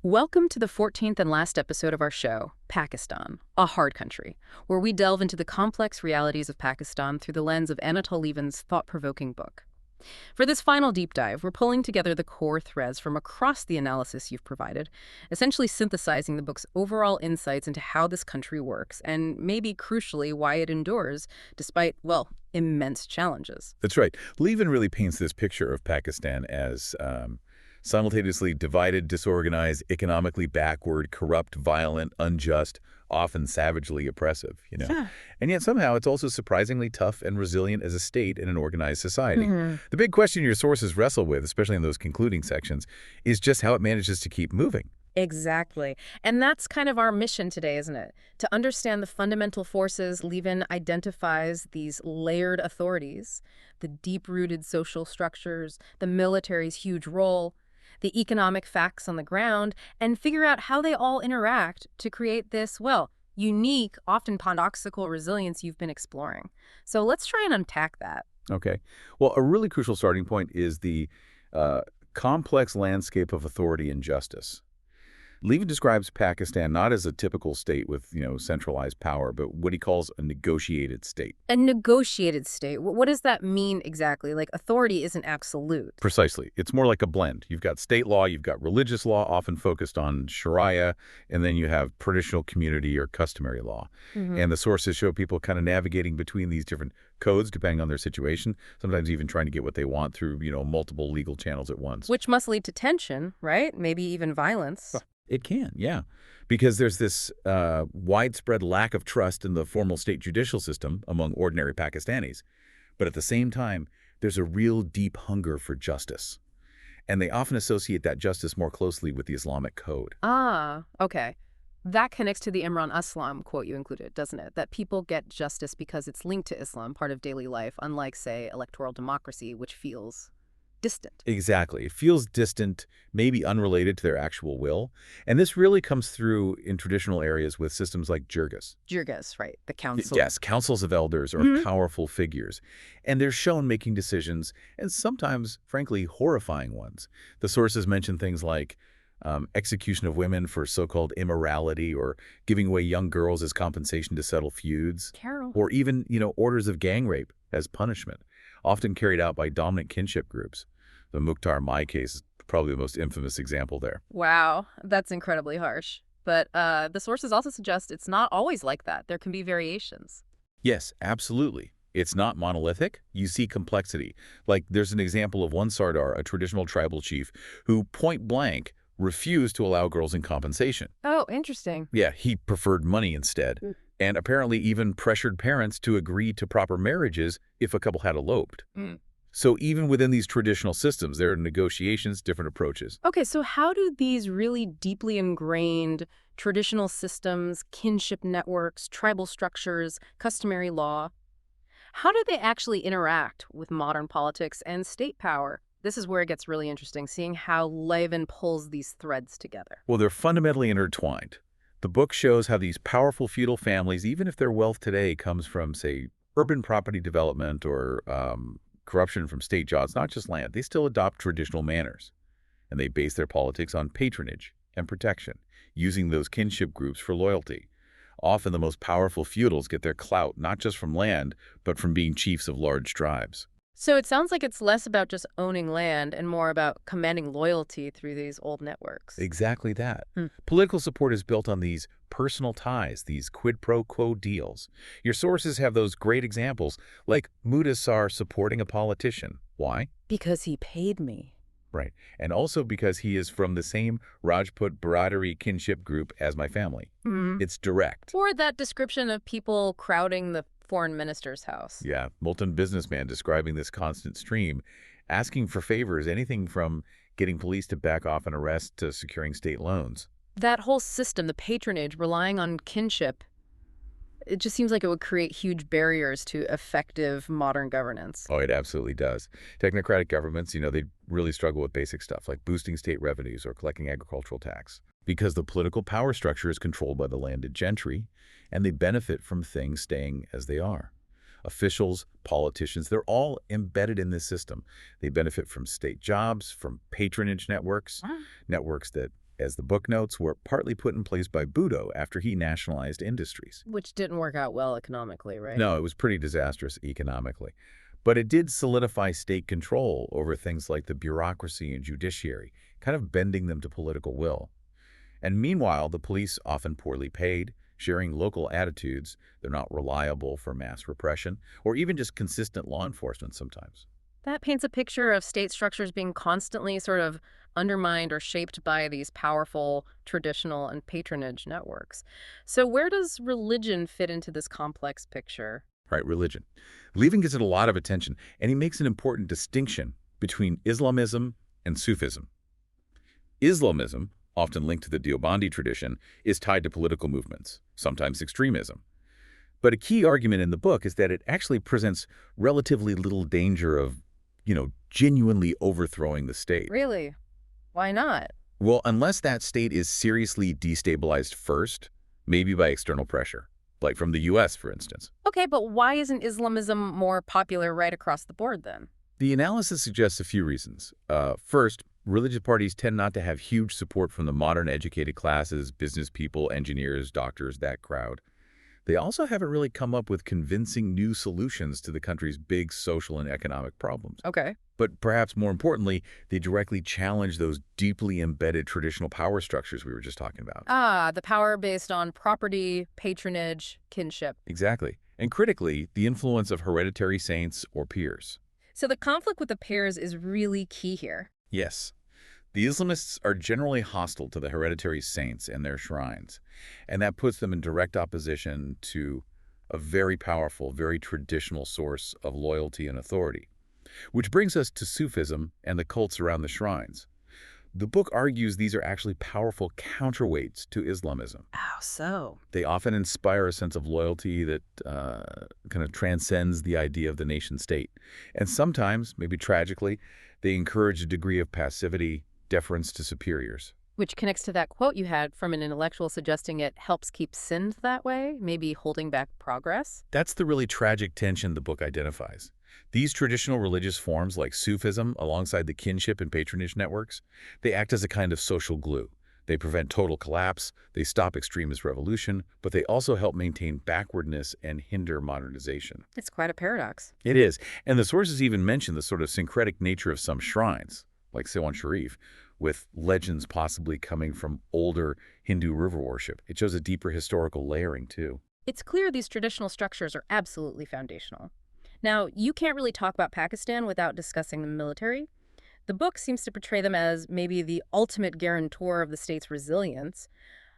Welcome to the 14th and last episode of our show, Pakistan, a hard country, where we delve into the complex realities of Pakistan through the lens of Anatol Lieven's thought-provoking book. For this final deep dive, we're pulling together the core threads from across the analysis you've provided, essentially synthesizing the book's overall insights into how this country works and, maybe crucially, why it endures despite, well, immense challenges. That's right. Lieven really paints this picture of Pakistan as simultaneously divided, disorganized, economically backward, corrupt, violent, unjust, often savagely oppressive. Yeah. And yet somehow it's also surprisingly tough and resilient as a state in an organized society. The big question your sources wrestle with, especially in those concluding sections, is just how it manages to keep moving. Exactly. And that's kind of our mission today, isn't it? To understand the fundamental forces Lieven identifies, these layered authorities, the deep-rooted social structures, the military's huge role, the economic facts on the ground, and figure out how they all interact to create this, well, unique, often paradoxical resilience you've been exploring. So let's try and unpack that. Okay. Well, a really crucial starting point is the complex landscape of authority and justice. Lieven describes Pakistan not as a typical state with, centralized power, but what he calls a negotiated state. A negotiated state, what does that mean exactly? Like, authority isn't absolute. Precisely. It's more like a blend. You've got state law, you've got religious law, often focused on Sharia, and then you have traditional community or customary law. And the sources show people kind of navigating between these different codes depending on their situation, sometimes even trying to get what they want through, multiple legal channels at once. Which must lead to tension, right? Maybe even violence. It can, yeah, because there's this widespread lack of trust in the formal state judicial system among ordinary Pakistanis. But at the same time, there's a real deep hunger for justice. And they often associate that justice more closely with the Islamic code. Ah, okay. That connects to the Imran Aslam quote you included, doesn't it? That people get justice because it's linked to Islam, part of daily life, unlike, say, electoral democracy, which feels distant. Exactly. It feels distant, maybe unrelated to their actual will. And this really comes through in traditional areas with systems like jirgas. Jirgas, right, the council. Yes, councils of elders are powerful figures. And they're shown making decisions, and sometimes, frankly, horrifying ones. The sources mention things like execution of women for so-called immorality, or giving away young girls as compensation to settle feuds. Carol. Or even, orders of gang rape as punishment, often carried out by dominant kinship groups. The Mukhtar Mai case is probably the most infamous example there. Wow, that's incredibly harsh. But the sources also suggest it's not always like that. There can be variations. Yes, absolutely. It's not monolithic. You see complexity. Like there's an example of one Sardar, a traditional tribal chief, who point blank refused to allow girls in compensation. Oh, interesting. Yeah, he preferred money instead. And apparently even pressured parents to agree to proper marriages if a couple had eloped. So even within these traditional systems, there are negotiations, different approaches. Okay, so how do these really deeply ingrained traditional systems, kinship networks, tribal structures, customary law, how do they actually interact with modern politics and state power? This is where it gets really interesting, seeing how Lieven pulls these threads together. Well, they're fundamentally intertwined. The book shows how these powerful feudal families, even if their wealth today comes from, say, urban property development or corruption from state jobs, not just land, they still adopt traditional manners. And they base their politics on patronage and protection, using those kinship groups for loyalty. Often the most powerful feudals get their clout not just from land, but from being chiefs of large tribes. So it sounds like it's less about just owning land and more about commanding loyalty through these old networks. Exactly that. Political support is built on these personal ties, these quid pro quo deals. Your sources have those great examples, like Mudassar supporting a politician. Why? Because he paid me. Right. And also because he is from the same Rajput Baradari kinship group as my family. It's direct. Or that description of people crowding the foreign minister's house. Yeah, Multan businessman describing this constant stream, asking for favors, anything from getting police to back off an arrest to securing state loans. That whole system, the patronage, relying on kinship, it just seems like it would create huge barriers to effective modern governance. Oh, it absolutely does. Technocratic governments, they really struggle with basic stuff like boosting state revenues or collecting agricultural tax, because the political power structure is controlled by the landed gentry, and they benefit from things staying as they are. Officials, politicians, they're all embedded in this system. They benefit from state jobs, from patronage networks, networks that as the book notes, were partly put in place by Bhutto after he nationalized industries. Which didn't work out well economically, right? No, it was pretty disastrous economically. But it did solidify state control over things like the bureaucracy and judiciary, kind of bending them to political will. And meanwhile, the police, often poorly paid, sharing local attitudes, they're not reliable for mass repression, or even just consistent law enforcement sometimes. That paints a picture of state structures being constantly sort of undermined or shaped by these powerful traditional and patronage networks. So where does religion fit into this complex picture? Right, religion. Lieven gives it a lot of attention, and he makes an important distinction between Islamism and Sufism. Islamism, often linked to the Deobandi tradition, is tied to political movements, sometimes extremism. But a key argument in the book is that it actually presents relatively little danger of, genuinely overthrowing the state. Really? Why not? Well, unless that state is seriously destabilized first, maybe by external pressure, like from the U.S., for instance. Okay, but why isn't Islamism more popular right across the board then? The analysis suggests a few reasons. First, religious parties tend not to have huge support from the modern educated classes, business people, engineers, doctors, that crowd. They also haven't really come up with convincing new solutions to the country's big social and economic problems. Okay. But perhaps more importantly, they directly challenge those deeply embedded traditional power structures we were just talking about. Ah, the power based on property, patronage, kinship. Exactly. And critically, the influence of hereditary saints or peers. So the conflict with the peers is really key here. Yes. The Islamists are generally hostile to the hereditary saints and their shrines, and that puts them in direct opposition to a very powerful, very traditional source of loyalty and authority. Which brings us to Sufism and the cults around the shrines. The book argues these are actually powerful counterweights to Islamism. How so? They often inspire a sense of loyalty that kind of transcends the idea of the nation-state. And sometimes, maybe tragically, they encourage a degree of passivity, deference to superiors. Which connects to that quote you had from an intellectual suggesting it helps keep sin that way, maybe holding back progress? That's the really tragic tension the book identifies. These traditional religious forms like Sufism, alongside the kinship and patronage networks, they act as a kind of social glue. They prevent total collapse, they stop extremist revolution, but they also help maintain backwardness and hinder modernization. It's quite a paradox. It is, and the sources even mention the sort of syncretic nature of some shrines, like Sewan Sharif, with legends possibly coming from older Hindu river worship. It shows a deeper historical layering, too. It's clear these traditional structures are absolutely foundational. Now, you can't really talk about Pakistan without discussing the military. The book seems to portray them as maybe the ultimate guarantor of the state's resilience,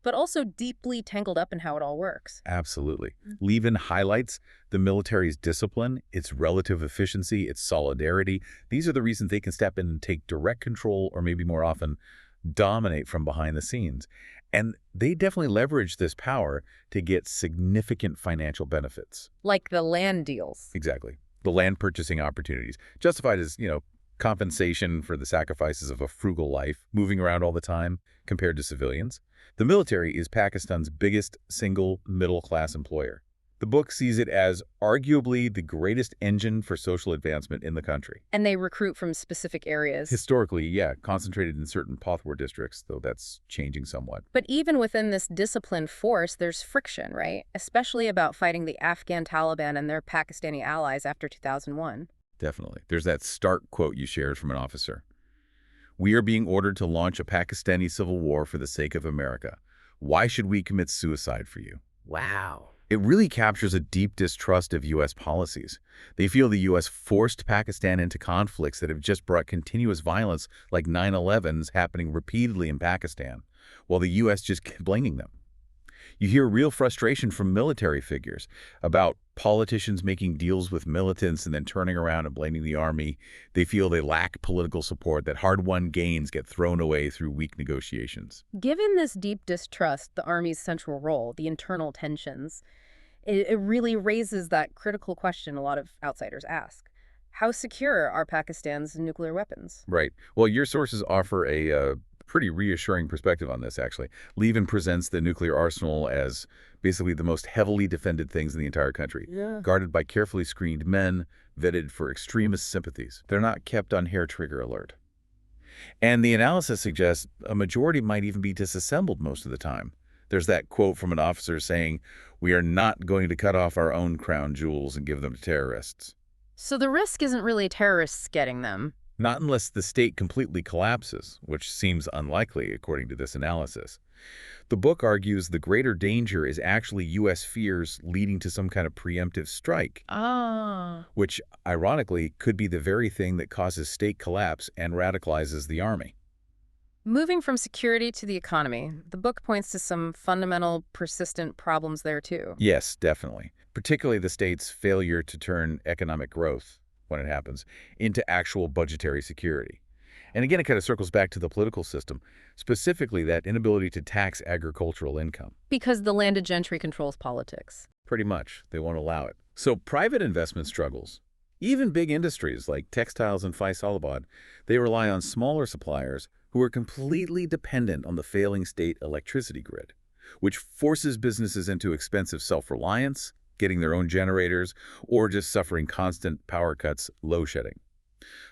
but also deeply tangled up in how it all works. Absolutely. Lieven highlights the military's discipline, its relative efficiency, its solidarity. These are the reasons they can step in and take direct control, or maybe more often, dominate from behind the scenes. And they definitely leverage this power to get significant financial benefits. Like the land deals. Exactly. The land purchasing opportunities, justified as, compensation for the sacrifices of a frugal life, moving around all the time compared to civilians. The military is Pakistan's biggest single middle-class employer. The book sees it as arguably the greatest engine for social advancement in the country. And they recruit from specific areas. Historically, yeah, concentrated in certain post-war districts, though that's changing somewhat. But even within this disciplined force, there's friction, right? Especially about fighting the Afghan Taliban and their Pakistani allies after 2001. Definitely. There's that stark quote you shared from an officer. "We are being ordered to launch a Pakistani civil war for the sake of America. Why should we commit suicide for you?" Wow. It really captures a deep distrust of U.S. policies. They feel the U.S. forced Pakistan into conflicts that have just brought continuous violence like 9/11s happening repeatedly in Pakistan, while the U.S. just kept blaming them. You hear real frustration from military figures about politicians making deals with militants and then turning around and blaming the army. They feel they lack political support, that hard-won gains get thrown away through weak negotiations. Given this deep distrust, the Army's central role, the internal tensions, it really raises that critical question a lot of outsiders ask. How secure are Pakistan's nuclear weapons? Right. Well, your sources offer a pretty reassuring perspective on this, actually. Lieven presents the nuclear arsenal as basically the most heavily defended things in the entire country, guarded by carefully screened men, vetted for extremist sympathies. They're not kept on hair-trigger alert. And the analysis suggests a majority might even be disassembled most of the time. There's that quote from an officer saying, "We are not going to cut off our own crown jewels and give them to terrorists." So the risk isn't really terrorists getting them. Not unless the state completely collapses, which seems unlikely according to this analysis. The book argues the greater danger is actually U.S. fears leading to some kind of preemptive strike, Ah. which, ironically, could be the very thing that causes state collapse and radicalizes the army. Moving from security to the economy, the book points to some fundamental, persistent problems there too. Yes, definitely. Particularly the state's failure to turn economic growth, when it happens, into actual budgetary security. And again, it kind of circles back to the political system, specifically that inability to tax agricultural income. Because the landed gentry controls politics. Pretty much, they won't allow it. So private investment struggles. Even big industries like textiles and Faisalabad, they rely on smaller suppliers who are completely dependent on the failing state electricity grid, which forces businesses into expensive self-reliance, getting their own generators, or just suffering constant power cuts, load shedding.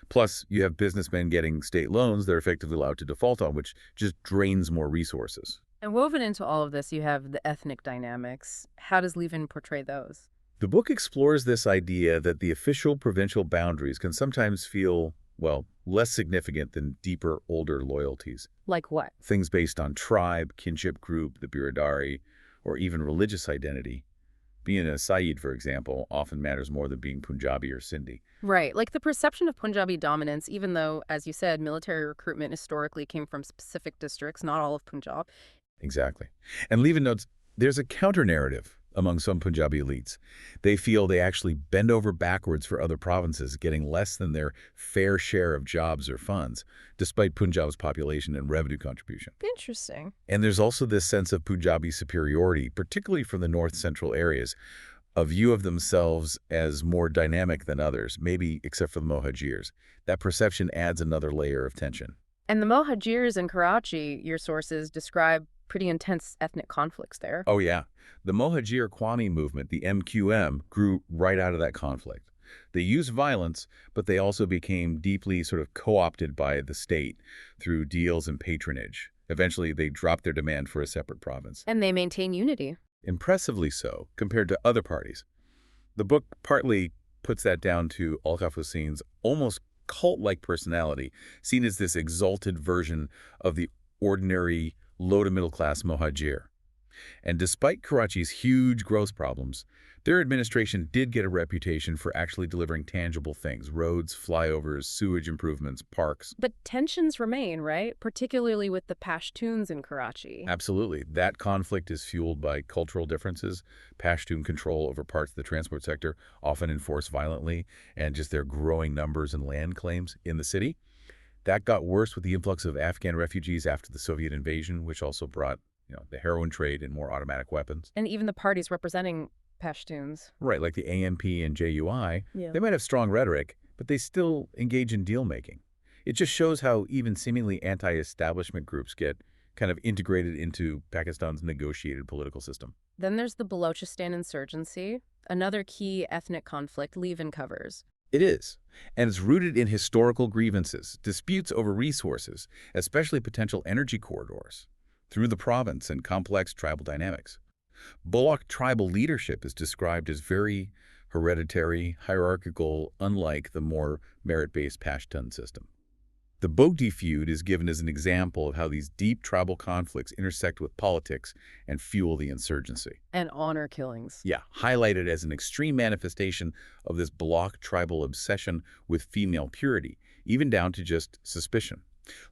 Plus, you have businessmen getting state loans they're effectively allowed to default on, which just drains more resources. And woven into all of this, you have the ethnic dynamics. How does Lieven portray those? The book explores this idea that the official provincial boundaries can sometimes feel, well, less significant than deeper, older loyalties. Like what? Things based on tribe, kinship group, the Biradari, or even religious identity. Being a Sayyid, for example, often matters more than being Punjabi or Sindhi. Right, like the perception of Punjabi dominance, even though, as you said, military recruitment historically came from specific districts, not all of Punjab. Exactly. And Lieven notes there's a counter-narrative among some Punjabi elites. They feel they actually bend over backwards for other provinces, getting less than their fair share of jobs or funds, despite Punjab's population and revenue contribution. Interesting. And there's also this sense of Punjabi superiority, particularly from the north-central areas, a view of themselves as more dynamic than others, maybe except for the Mohajirs. That perception adds another layer of tension. And the Mohajirs in Karachi, your sources describe pretty intense ethnic conflicts there. Oh, yeah. The Mohajir Qawmi movement, the MQM, grew right out of that conflict. They used violence, but they also became deeply sort of co-opted by the state through deals and patronage. Eventually, they dropped their demand for a separate province. And they maintain unity. Impressively so, compared to other parties. The book partly puts that down to Al-Kaf Hussein's almost cult-like personality, seen as this exalted version of the ordinary low-to-middle-class Mohajir. And despite Karachi's huge growth problems, their administration did get a reputation for actually delivering tangible things: roads, flyovers, sewage improvements, parks. But tensions remain, right? Particularly with the Pashtuns in Karachi. Absolutely. That conflict is fueled by cultural differences, Pashtun control over parts of the transport sector, often enforced violently, and just their growing numbers and land claims in the city. That got worse with the influx of Afghan refugees after the Soviet invasion, which also brought the heroin trade and more automatic weapons. And even the parties representing Pashtuns. Right, like the AMP and JUI, Yeah. they might have strong rhetoric, but they still engage in deal-making. It just shows how even seemingly anti-establishment groups get kind of integrated into Pakistan's negotiated political system. Then there's the Balochistan insurgency, another key ethnic conflict Lieven covers. It is, and it's rooted in historical grievances, disputes over resources, especially potential energy corridors, through the province and complex tribal dynamics. Bullock tribal leadership is described as very hereditary, hierarchical, unlike the more merit-based Pashtun system. The Bogdi feud is given as an example of how these deep tribal conflicts intersect with politics and fuel the insurgency. And honor killings. Yeah, highlighted as an extreme manifestation of this Bloc tribal obsession with female purity, even down to just suspicion.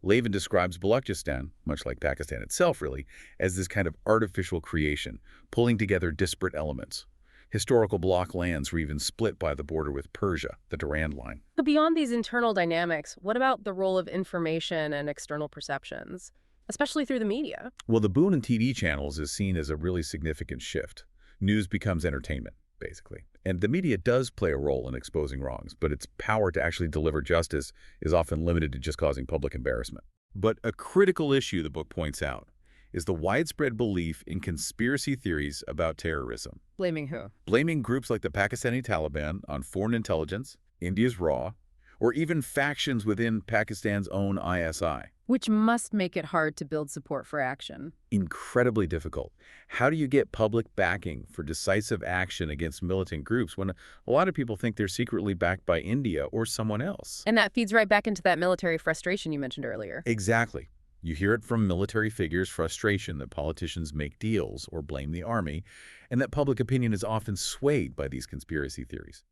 Lieven describes Balochistan, much like Pakistan itself really, as this kind of artificial creation, pulling together disparate elements. Historical bloc lands were even split by the border with Persia, the Durand Line. But beyond these internal dynamics, what about the role of information and external perceptions, especially through the media? Well, the Boon and TD channels is seen as a really significant shift. News becomes entertainment, basically. And the media does play a role in exposing wrongs, but its power to actually deliver justice is often limited to just causing public embarrassment. But a critical issue, the book points out, is the widespread belief in conspiracy theories about terrorism. Blaming who? Blaming groups like the Pakistani Taliban on foreign intelligence, India's RAW, or even factions within Pakistan's own ISI. Which must make it hard to build support for action. Incredibly difficult. How do you get public backing for decisive action against militant groups when a lot of people think they're secretly backed by India or someone else? And that feeds right back into that military frustration you mentioned earlier. Exactly. You hear it from military figures' frustration that politicians make deals or blame the army, and that public opinion is often swayed by these conspiracy theories.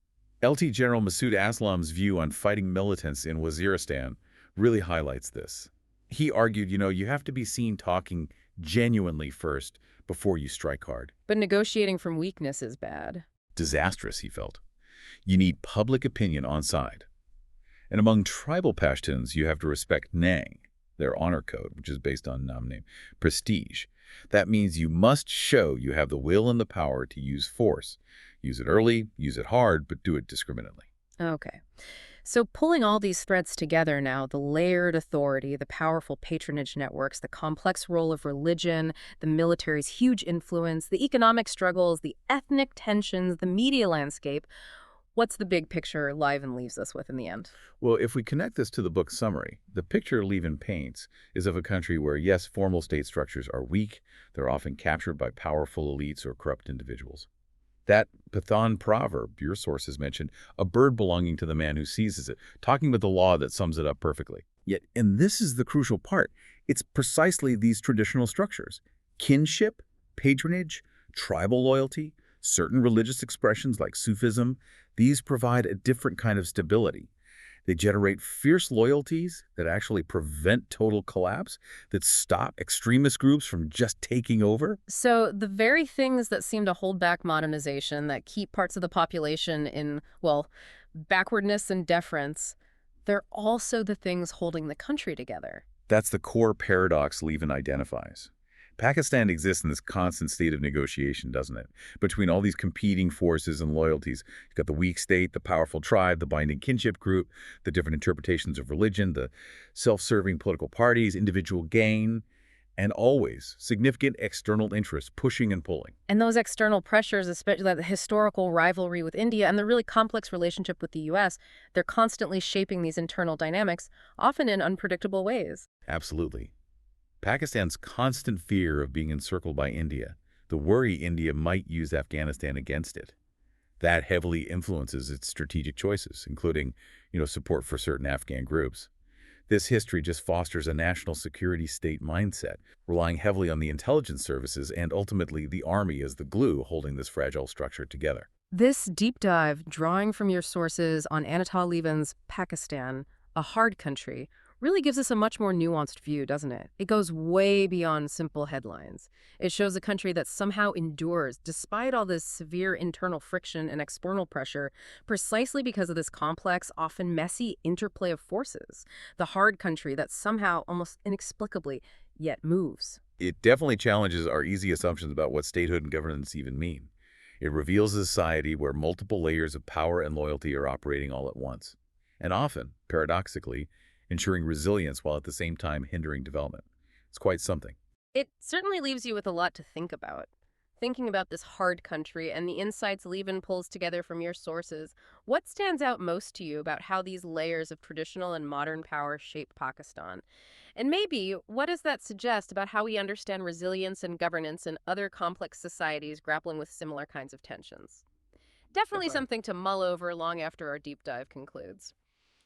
LT General Masood Aslam's view on fighting militants in Waziristan really highlights this. He argued, you have to be seen talking genuinely first before you strike hard. But negotiating from weakness is bad. Disastrous, he felt. You need public opinion on side. And among tribal Pashtuns, you have to respect Nang, their honor code, which is based on name, prestige. That means you must show you have the will and the power to use force. Use it early, use it hard, but do it discriminately. Okay. So pulling all these threads together now, the layered authority, the powerful patronage networks, the complex role of religion, the military's huge influence, the economic struggles, the ethnic tensions, the media landscape, what's the big picture Lieven leaves us with in the end? Well, if we connect this to the book's summary, the picture Lieven paints is of a country where, yes, formal state structures are weak, they're often captured by powerful elites or corrupt individuals. That Pathan proverb your sources mentioned, a bird belonging to the man who seizes it, talking about the law that sums it up perfectly. Yet, and this is the crucial part, it's precisely these traditional structures, kinship, patronage, tribal loyalty, certain religious expressions like Sufism, these provide a different kind of stability. They generate fierce loyalties that actually prevent total collapse, that stop extremist groups from just taking over. So the very things that seem to hold back modernization, that keep parts of the population in, well, backwardness and deference, they're also the things holding the country together. That's the core paradox Lieven identifies. Pakistan exists in this constant state of negotiation, doesn't it? Between all these competing forces and loyalties. You've got the weak state, the powerful tribe, the binding kinship group, the different interpretations of religion, the self-serving political parties, individual gain, and always significant external interests pushing and pulling. And those external pressures, especially the historical rivalry with India and the really complex relationship with the U.S., they're constantly shaping these internal dynamics, often in unpredictable ways. Absolutely. Pakistan's constant fear of being encircled by India, the worry India might use Afghanistan against it, that heavily influences its strategic choices, including, support for certain Afghan groups. This history just fosters a national security state mindset, relying heavily on the intelligence services and ultimately the army as the glue holding this fragile structure together. This deep dive, drawing from your sources on Anatol Lieven's Pakistan, a hard country, really gives us a much more nuanced view, doesn't it? It goes way beyond simple headlines. It shows a country that somehow endures, despite all this severe internal friction and external pressure, precisely because of this complex, often messy interplay of forces. The hard country that somehow, almost inexplicably, yet moves. It definitely challenges our easy assumptions about what statehood and governance even mean. It reveals a society where multiple layers of power and loyalty are operating all at once, and often, paradoxically, ensuring resilience while at the same time hindering development. It's quite something. It certainly leaves you with a lot to think about. Thinking about this hard country and the insights Lieven pulls together from your sources, what stands out most to you about how these layers of traditional and modern power shape Pakistan? And maybe, what does that suggest about how we understand resilience and governance in other complex societies grappling with similar kinds of tensions? Definitely something to mull over long after our deep dive concludes.